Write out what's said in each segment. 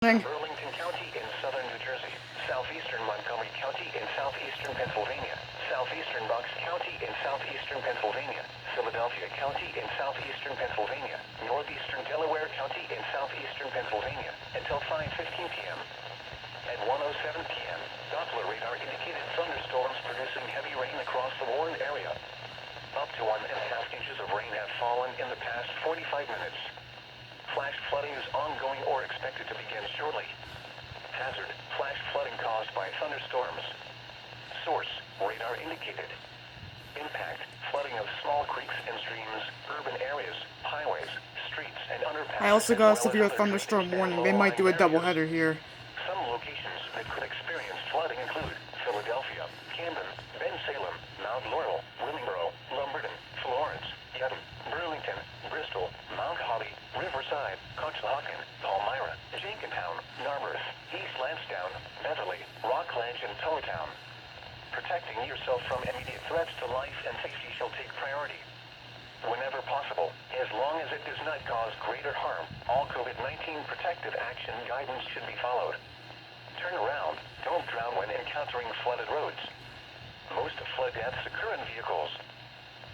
Burlington County in southern New Jersey, southeastern Montgomery County in southeastern Pennsylvania, southeastern Bucks County in southeastern Pennsylvania, Philadelphia County in southeastern Pennsylvania, northeastern Delaware County in southeastern Pennsylvania, until 5:15 p.m. At 1:07 p.m., Doppler radar indicated thunderstorms producing heavy rain across the warned area. Up to 1.5 inches of rain have fallen in the past 45 minutes. Flash flooding is ongoing or expected to begin shortly. Hazard, flash flooding caused by thunderstorms. Source, radar indicated. Impact, flooding of small creeks and streams, urban areas, highways, streets, and underpasses. I also got a severe thunderstorm warning. They might do a doubleheader here. Some locations that could experience flooding include Philadelphia, Camden, Bensalem, Mount Laurel, Willingboro, Lumberton, Florence, Yadam, Burlington, Bristol, Mount Holly, Riverside, Conshohocken, Palmyra, Jenkintown, Narberth, East Lansdowne, Beverly, Rockledge, and Tullatown. Protecting yourself from immediate threats to life and safety shall take priority. Whenever possible, as long as it does not cause greater harm, all COVID-19 protective action guidance should be followed. Turn around, don't drown when encountering flooded roads. Most flood deaths occur in vehicles.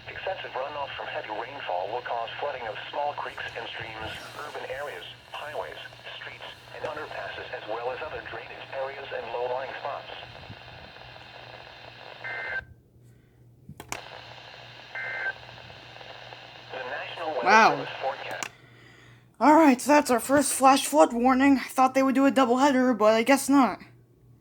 Excessive runoff from heavy rainfall will cause flooding of small creeks and streams, urban areas, highways, streets, and underpasses, as well as other drainage areas and low-lying spots. The National Weather Service forecast. Alright, so that's our first flash flood warning. I thought they would do a doubleheader, but I guess not.